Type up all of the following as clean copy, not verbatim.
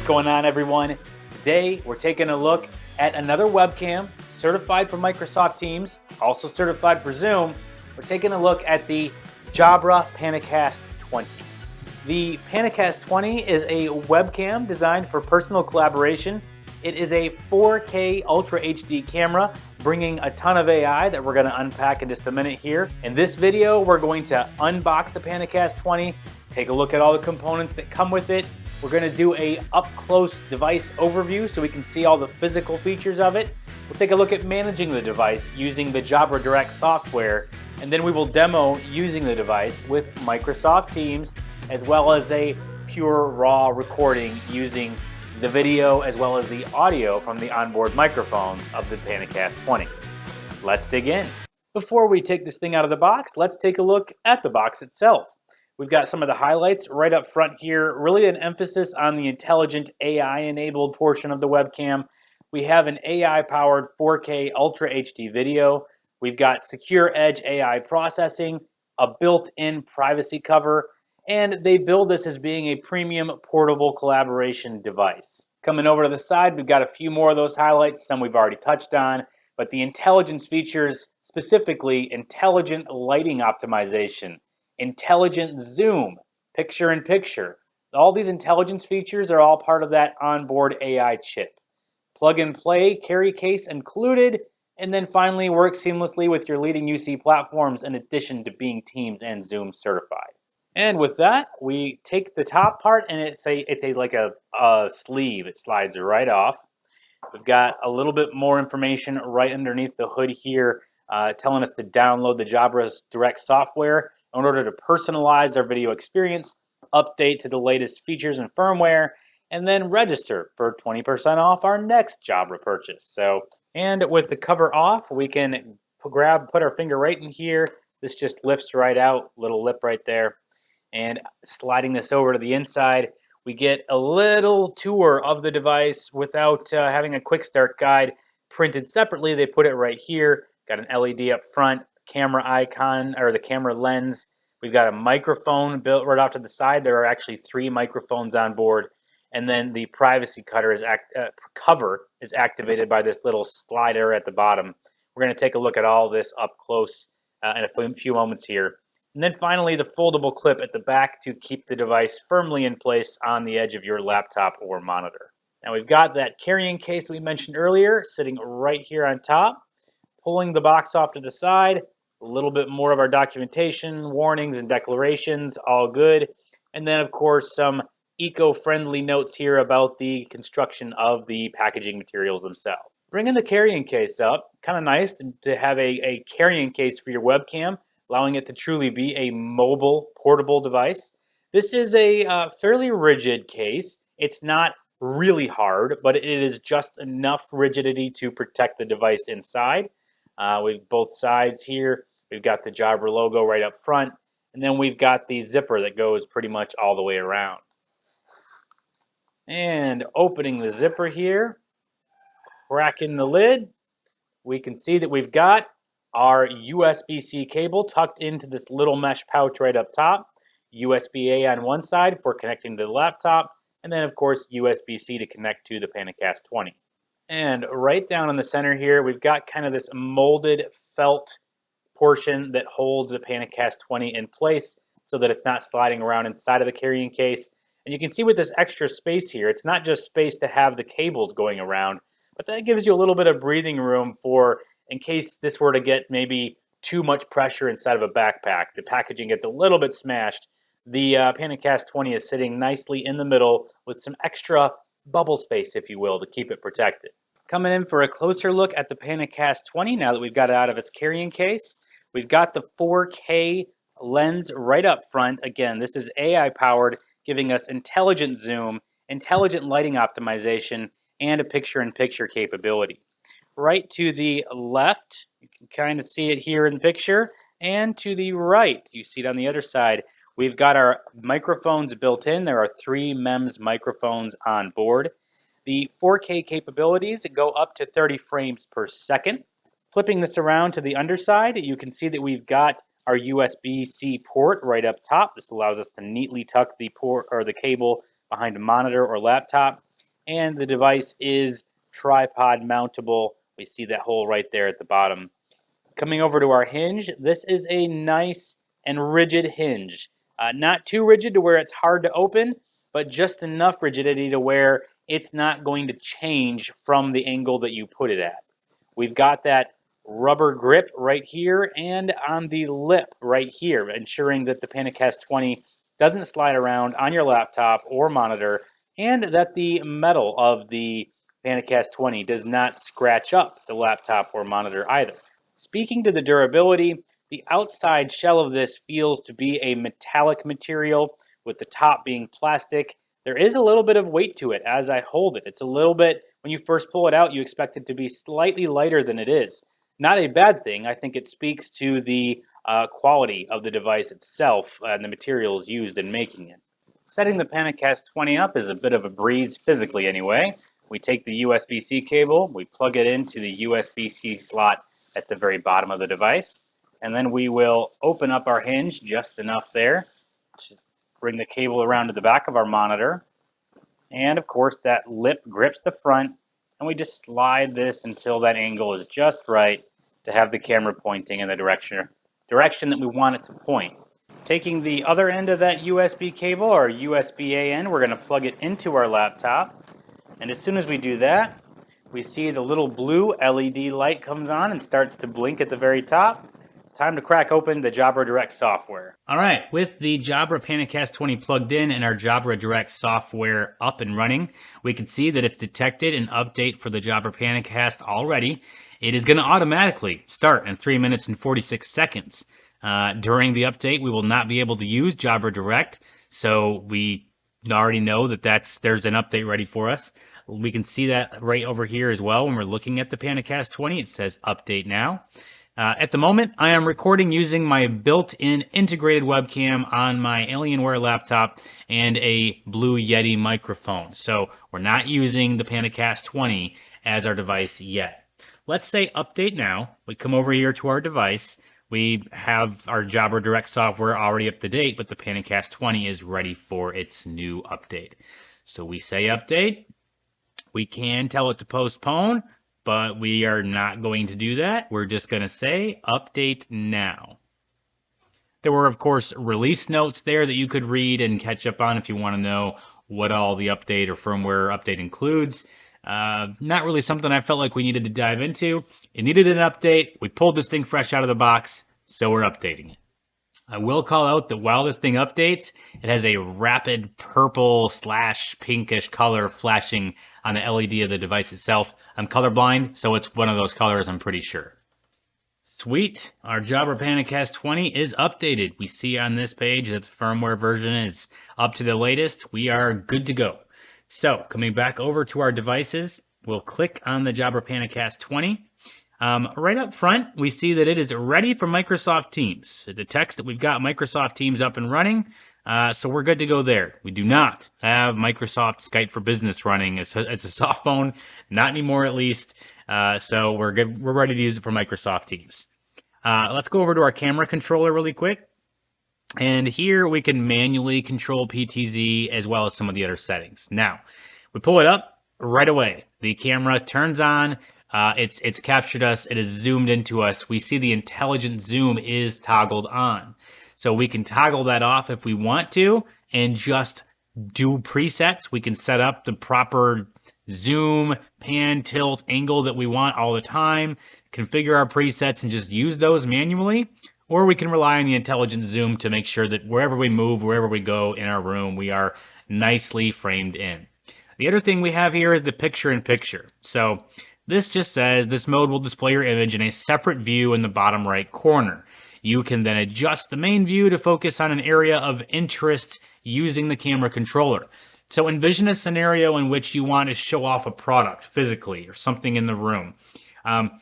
What's going on, everyone? Today we're taking a look at another webcam certified for Microsoft Teams, also certified for Zoom. We're taking a look at the Jabra Panacast 20. The Panacast 20 is a webcam designed for personal collaboration. It is a 4K Ultra HD camera, bringing a ton of AI that we're going to unpack in just a minute here. In this video, we're going to unbox the Panacast 20, take a look at all the components that come with it. We're going to do a up-close device overview so we can see all the physical features of it. We'll take a look at managing the device using the Jabra Direct software, and then we will demo using the device with Microsoft Teams, as well as a pure raw recording using the video as well as the audio from the onboard microphones of the Panacast 20. Let's dig in. Before we take this thing out of the box, let's take a look at the box itself. We've got some of the highlights right up front here, really an emphasis on the intelligent AI-enabled portion of the webcam. We have an AI-powered 4K Ultra HD video. We've got secure edge AI processing, a built-in privacy cover, and they build this as being a premium portable collaboration device. Coming over to the side, we've got a few more of those highlights, some we've already touched on, but the intelligence features, specifically intelligent lighting optimization, intelligent zoom, picture-in-picture. All these intelligence features are all part of that onboard AI chip. Plug and play, carry case included, and then finally work seamlessly with your leading UC platforms in addition to being Teams and Zoom certified. And with that, we take the top part and it's like a sleeve. It slides right off. We've got a little bit more information right underneath the hood here, telling us to download the Jabra Direct software in order to personalize our video experience, update to the latest features and firmware, and then register for 20% off our next Jabra purchase. So, and with the cover off, we can put our finger right in here. This just lifts right out, little lip right there. And sliding this over to the inside, we get a little tour of the device without having a quick start guide printed separately. They put it right here. Got an LED up front, camera icon, or the camera lens. We've got a microphone built right off to the side. There are actually 3 microphones on board. And then the privacy cover is activated by this little slider at the bottom. We're going to take a look at all this up close in a few moments here. And then finally, the foldable clip at the back to keep the device firmly in place on the edge of your laptop or monitor. Now we've got that carrying case we mentioned earlier sitting right here on top. Pulling the box off to the side, a little bit more of our documentation, warnings and declarations, all good. And then of course some eco-friendly notes here about the construction of the packaging materials themselves. Bringing the carrying case up, kind of nice to have a carrying case for your webcam, allowing it to truly be a mobile, portable device. This is a fairly rigid case. It's not really hard, but it is just enough rigidity to protect the device inside. We've both sides here. We've got the Jabra logo right up front, and then we've got the zipper that goes pretty much all the way around. And opening the zipper here, cracking the lid, we can see that we've got our USB-C cable tucked into this little mesh pouch right up top, USB-A on one side for connecting to the laptop, and then of course USB-C to connect to the Panacast 20. And right down in the center here, we've got kind of this molded felt portion that holds the Panacast 20 in place so that it's not sliding around inside of the carrying case. And you can see with this extra space here, it's not just space to have the cables going around, but that gives you a little bit of breathing room for in case this were to get maybe too much pressure inside of a backpack. The packaging gets a little bit smashed. The Panacast 20 is sitting nicely in the middle with some extra bubble space, if you will, to keep it protected. Coming in for a closer look at the Panacast 20 now that we've got it out of its carrying case. We've got the 4K lens right up front. Again, this is AI powered, giving us intelligent zoom, intelligent lighting optimization, and a picture-in-picture capability. Right to the left, you can kind of see it here in the picture, and to the right, you see it on the other side, we've got our microphones built in. There are 3 MEMS microphones on board. The 4K capabilities go up to 30 frames per second. Flipping this around to the underside, you can see that we've got our USB-C port right up top. This allows us to neatly tuck the port or the cable behind a monitor or laptop. and the device is tripod mountable. We see that hole right there at the bottom. Coming over to our hinge, this is a nice and rigid hinge. Not too rigid to where it's hard to open, but just enough rigidity to where it's not going to change from the angle that you put it at. We've got that rubber grip right here and on the lip right here, ensuring that the Panacast 20 doesn't slide around on your laptop or monitor, and that the metal of the Panacast 20 does not scratch up the laptop or monitor either. Speaking to the durability, the outside shell of this feels to be a metallic material with the top being plastic. There is a little bit of weight to it as I hold it. It's a little bit, when you first pull it out, you expect it to be slightly lighter than it is. Not a bad thing. I think it speaks to the quality of the device itself and the materials used in making it. Setting the Panacast 20 up is a bit of a breeze, physically anyway. We take the USB-C cable, we plug it into the USB-C slot at the very bottom of the device, and then we will open up our hinge just enough there to bring the cable around to the back of our monitor. And of course, that lip grips the front, and we just slide this until that angle is just right to have the camera pointing in the direction that we want it to point. Taking the other end of that USB cable, or USB-A end, we're going to plug it into our laptop. And as soon as we do that, we see the little blue LED light comes on and starts to blink at the very top. Time to crack open the Jabra Direct software. All right, with the Jabra Panacast 20 plugged in and our Jabra Direct software up and running, we can see that it's detected an update for the Jabra Panacast already. It is going to automatically start in 3 minutes and 46 seconds. During the update, we will not be able to use Jabra Direct, so we already know that there's an update ready for us. We can see that right over here as well when we're looking at the Panacast 20. It says update now. At the moment, I am recording using my built-in integrated webcam on my Alienware laptop and a Blue Yeti microphone. So we're not using the Panacast 20 as our device yet. Let's say update now. We come over here to our device. We have our Jabra Direct software already up to date, but the Panacast 20 is ready for its new update. So we say update. We can tell it to postpone, but we are not going to do that. We're just going to say update now. There were, of course, release notes there that you could read and catch up on if you want to know what all the update or firmware update includes. Not really something I felt like we needed to dive into. It needed an update. We pulled this thing fresh out of the box, so we're updating it. I will call out that while this thing updates, it has a rapid purple / pinkish color flashing on the LED of the device itself. I'm colorblind, so it's one of those colors, I'm pretty sure. Sweet, our Jabra Panacast 20 is updated. We see on this page that the firmware version is up to the latest. We are good to go. So, coming back over to our devices, we'll click on the Jabra Panacast 20. Right up front, we see that it is ready for Microsoft Teams. It detects that we've got Microsoft Teams up and running, so we're good to go there. We do not have Microsoft Skype for Business running as a soft phone, not anymore at least, so we're good. We're ready to use it for Microsoft Teams. Let's go over to our camera controller really quick. And here we can manually control PTZ as well as some of the other settings. Now, we pull it up right away. The camera turns on. It's captured us. It has zoomed into us. We see the intelligent zoom is toggled on. So we can toggle that off if we want to and just do presets. We can set up the proper zoom, pan, tilt, angle that we want all the time, configure our presets and just use those manually. Or we can rely on the intelligent zoom to make sure that wherever we move, wherever we go in our room, we are nicely framed in. The other thing we have here is the picture-in-picture. So this just says this mode will display your image in a separate view in the bottom right corner. You can then adjust the main view to focus on an area of interest using the camera controller. So envision a scenario in which you want to show off a product physically or something in the room.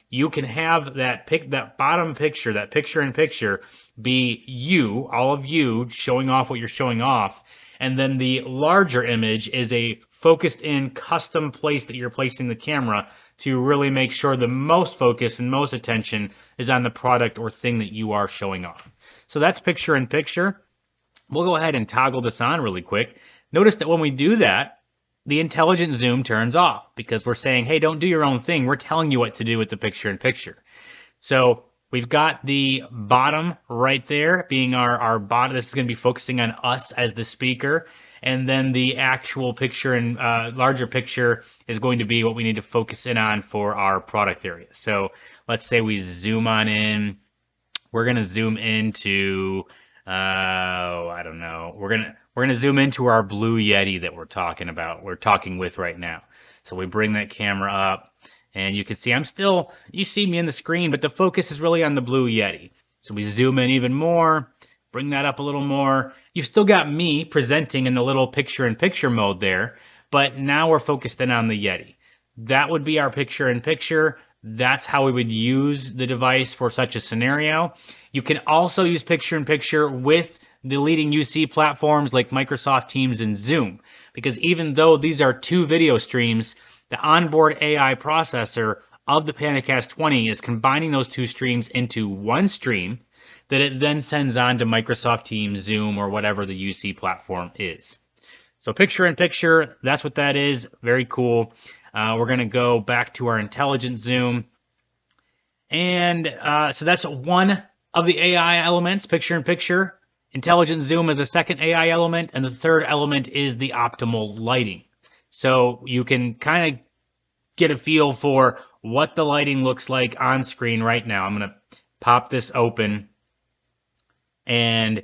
You can have that bottom picture, that picture-in-picture, be you, all of you, showing off what you're showing off. And then the larger image is a focused in custom place that you're placing the camera to really make sure the most focus and most attention is on the product or thing that you are showing off. So that's picture-in-picture. We'll go ahead and toggle this on really quick. Notice that when we do that, the intelligent zoom turns off because we're saying, hey, don't do your own thing. We're telling you what to do with the picture-in-picture. So we've got the bottom right there being our bottom. This is going to be focusing on us as the speaker. And then the actual picture and larger picture is going to be what we need to focus in on for our product area. So let's say we zoom on in. We're going to zoom into, I don't know. We're going to zoom into our blue Yeti that we're talking with right now. So we bring that camera up. And you can see you see me in the screen, but the focus is really on the blue Yeti. So we zoom in even more, bring that up a little more. You've still got me presenting in the little picture-in-picture mode there, but now we're focused in on the Yeti. That would be our picture-in-picture. That's how we would use the device for such a scenario. You can also use picture-in-picture with the leading UC platforms like Microsoft Teams and Zoom, because even though these are two video streams, the onboard AI processor of the Panacast 20 is combining those two streams into one stream that it then sends on to Microsoft Teams, Zoom, or whatever the UC platform is. So picture-in-picture, that's what that is. Very cool. We're going to go back to our intelligent zoom. And so that's one of the AI elements, picture-in-picture. Intelligent zoom is the second AI element, and the third element is the optimal lighting. So you can kind of get a feel for what the lighting looks like on screen right now. I'm going to pop this open, and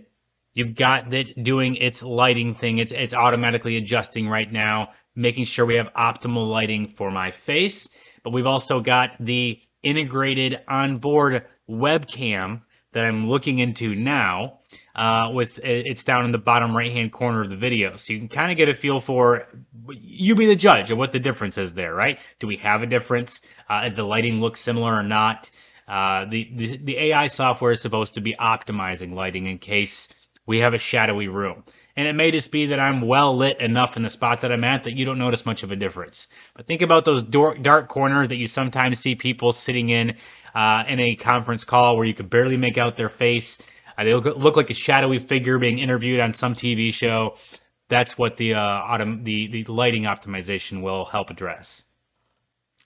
you've got it doing its lighting thing. It's automatically adjusting right now, making sure we have optimal lighting for my face. But we've also got the integrated onboard webcam that I'm looking into now. It's down in the bottom right-hand corner of the video. So you can kind of get a feel for, you be the judge of what the difference is there, right? Do we have a difference? Does the lighting look similar or not? The AI software is supposed to be optimizing lighting in case we have a shadowy room. And it may just be that I'm well lit enough in the spot that I'm at that you don't notice much of a difference. But think about those dark corners that you sometimes see people sitting in a conference call where you could barely make out their face. They look like a shadowy figure being interviewed on some TV show. That's what the lighting optimization will help address.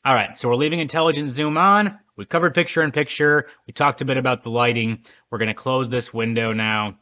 All right, so we're leaving intelligent zoom on. We've covered picture-in-picture. We talked a bit about the lighting. We're going to close this window now.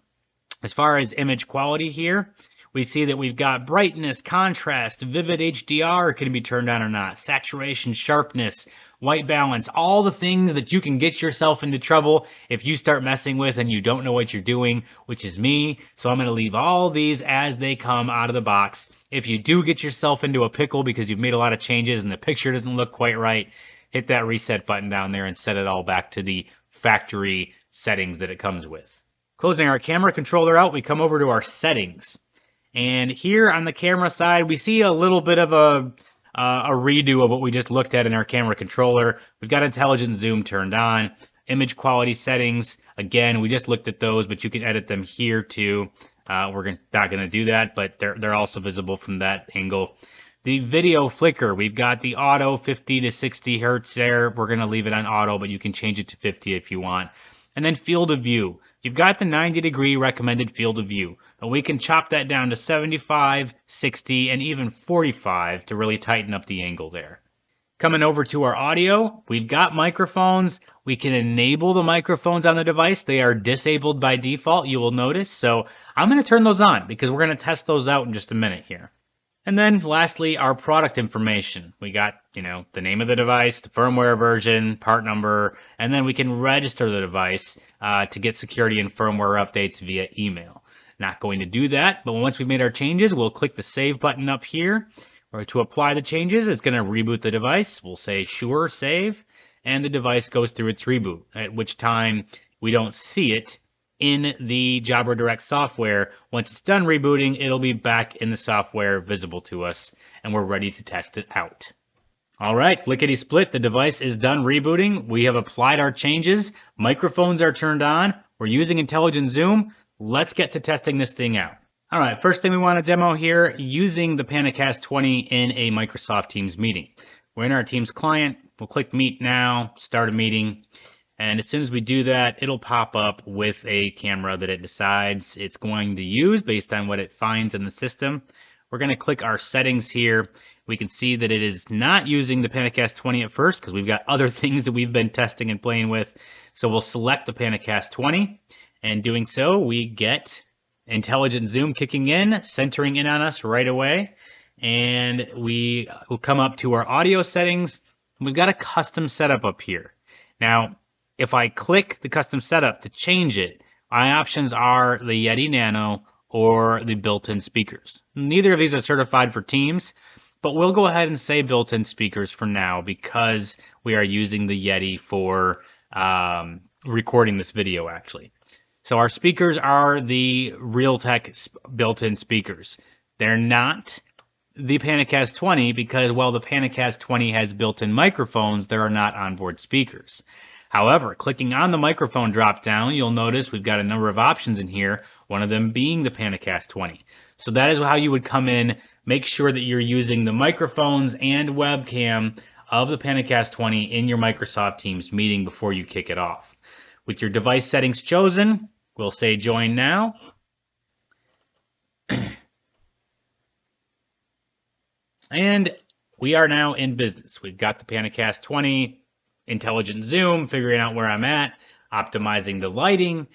As far as image quality here, we see that we've got brightness, contrast, vivid HDR can be turned on or not, saturation, sharpness, white balance, all the things that you can get yourself into trouble if you start messing with and you don't know what you're doing, which is me. So I'm going to leave all these as they come out of the box. If you do get yourself into a pickle because you've made a lot of changes and the picture doesn't look quite right, hit that reset button down there and set it all back to the factory settings that it comes with. Closing our camera controller out, we come over to our settings. And here on the camera side, we see a little bit of a redo of what we just looked at in our camera controller. We've got intelligent zoom turned on. Image quality settings, again, we just looked at those, but you can edit them here too. We're not going to do that, but they're also visible from that angle. The video flicker, we've got the auto 50 to 60 hertz there. We're going to leave it on auto, but you can change it to 50 if you want. And then field of view. You've got the 90-degree recommended field of view, but we can chop that down to 75, 60, and even 45 to really tighten up the angle there. Coming over to our audio, we've got microphones. We can enable the microphones on the device. They are disabled by default, you will notice. So I'm going to turn those on because we're going to test those out in just a minute here. And then lastly, our product information. We got, the name of the device, the firmware version, part number, and then we can register the device to get security and firmware updates via email. Not going to do that, but once we've made our changes, we'll click the save button up here. Or to apply the changes, it's going to reboot the device. We'll say sure, save, and the device goes through its reboot, at which time we don't see it in the Jabra Direct software. Once it's done rebooting, it'll be back in the software visible to us, and we're ready to test it out. All right, lickety split, the device is done rebooting. We have applied our changes. Microphones are turned on. We're using intelligent zoom. Let's get to testing this thing out. All right, first thing we want to demo here, using the Panacast 20 in a Microsoft Teams meeting. We're in our Teams client. We'll click Meet Now, start a meeting. And as soon as we do that, it'll pop up with a camera that it decides it's going to use based on what it finds in the system. we're going to click our settings here. We can see that it is not using the Panacast 20 at first because we've got other things that we've been testing and playing with. So we'll select the Panacast 20, and doing so, we get intelligent zoom kicking in, centering in on us right away. And we will come up to our audio settings. We've got a custom setup up here. Now, if I click the custom setup to change it, my options are the Yeti Nano or the built-in speakers. Neither of these are certified for Teams, but we'll go ahead and say built-in speakers for now because we are using the Yeti for recording this video actually. So our speakers are the Realtek built-in speakers. They're not the Panacast 20 because while the Panacast 20 has built-in microphones, there are not onboard speakers. However, clicking on the microphone drop-down, you'll notice we've got a number of options in here, one of them being the Panacast 20. So that is how you would come in, make sure that you're using the microphones and webcam of the Panacast 20 in your Microsoft Teams meeting before you kick it off. With your device settings chosen, we'll say join now. And we are now in business. We've got the Panacast 20, intelligent zoom, figuring out where I'm at, optimizing the lighting.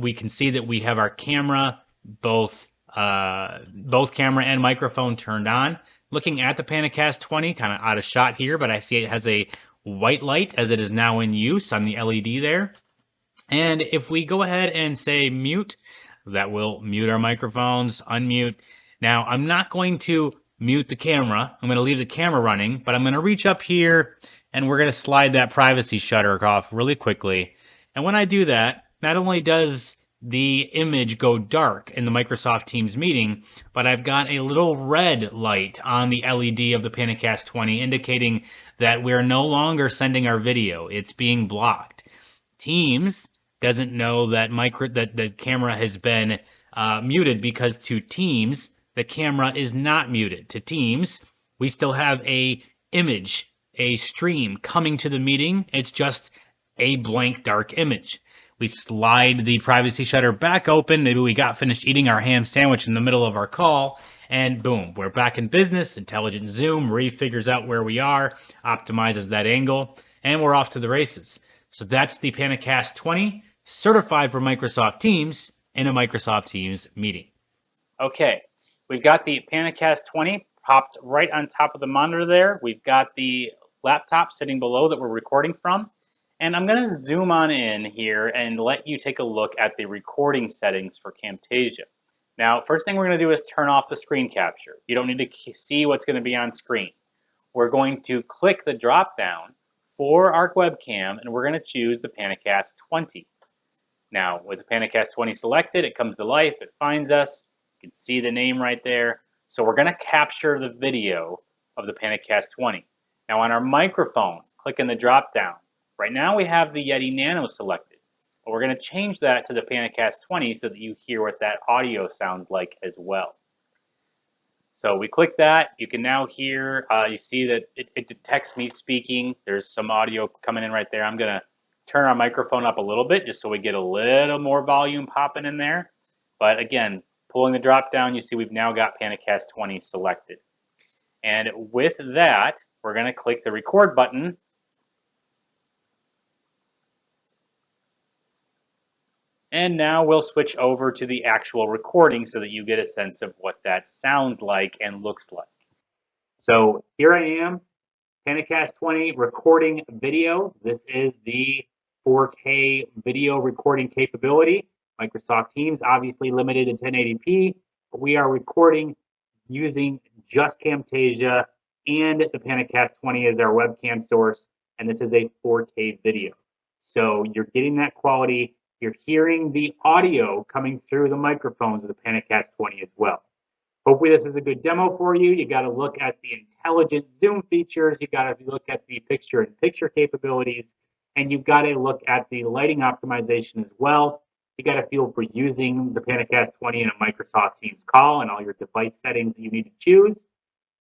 We can see that we have our camera, both camera and microphone turned on. Looking at the Panacast 20, kind of out of shot here, but I see it has a white light as it is now in use on the LED there. And if we go ahead and say mute, that will mute our microphones, unmute. Now, I'm not going to mute the camera. I'm going to leave the camera running, but I'm going to reach up here and we're going to slide that privacy shutter off really quickly. And when I do that, not only does the image go dark in the Microsoft Teams meeting, but I've got a little red light on the LED of the Panacast 20 indicating that we're no longer sending our video. It's being blocked. Teams doesn't know that the camera has been muted because to Teams, the camera is not muted. To Teams, we still have a image, a stream coming to the meeting. It's just a blank dark image. We slide the privacy shutter back open. Maybe we got finished eating our ham sandwich in the middle of our call, and boom, we're back in business. Intelligent zoom refigures out where we are, optimizes that angle, and we're off to the races. So that's the Panacast 20, certified for Microsoft Teams in a Microsoft Teams meeting. Okay, we've got the Panacast 20 popped right on top of the monitor there. We've got the laptop sitting below that we're recording from. And I'm going to zoom on in here and let you take a look at the recording settings for Camtasia. Now, first thing we're going to do is turn off the screen capture. You don't need to see what's going to be on screen. We're going to click the drop down for our webcam and we're going to choose the Panacast 20. Now, with the Panacast 20 selected, it comes to life, it finds us. You can see the name right there. So we're going to capture the video of the Panacast 20. Now on our microphone, click in the drop down. Right now we have the Yeti Nano selected, but we're going to change that to the Panacast 20 so that you hear what that audio sounds like as well. So we click that. You can now hear, you see that it detects me speaking. There's some audio coming in right there. I'm going to turn our microphone up a little bit just so we get a little more volume popping in there. But again, pulling the drop down, you see we've now got Panacast 20 selected. And with that, we're going to click the record button. And now we'll switch over to the actual recording so that you get a sense of what that sounds like and looks like. So here I am, Panacast 20 recording video. This is the 4K video recording capability. Microsoft Teams obviously limited in 1080p, but we are recording using just Camtasia and the Panacast 20 as our webcam source, and this is a 4K video. So you're getting that quality. You're hearing the audio coming through the microphones of the Panacast 20 as well. Hopefully this is a good demo for you. You got to look at the intelligent zoom features. You got to look at the picture-in-picture capabilities, and you've got to look at the lighting optimization as well. You got to feel for using the Panacast 20 in a Microsoft Teams call and all your device settings that you need to choose.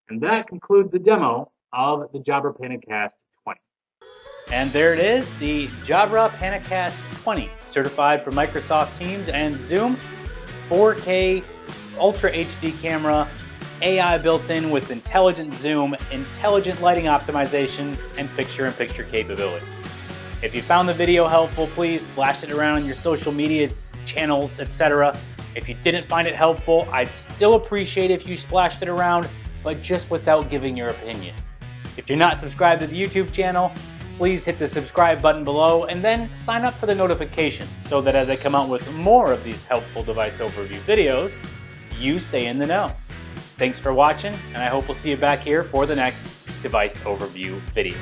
And that concludes the demo of the Jabra Panacast 20. And there it is, the Jabra Panacast 20, certified for Microsoft Teams and Zoom, 4K Ultra HD camera AI built in with intelligent zoom, intelligent lighting optimization, and picture-in-picture capabilities. If you found the video helpful, please splash it around on your social media channels, etc. If you didn't find it helpful, I'd still appreciate if you splashed it around, but just without giving your opinion. If you're not subscribed to the YouTube channel, please hit the subscribe button below and then sign up for the notifications so that as I come out with more of these helpful device overview videos, you stay in the know. Thanks for watching, and I hope we'll see you back here for the next device overview video.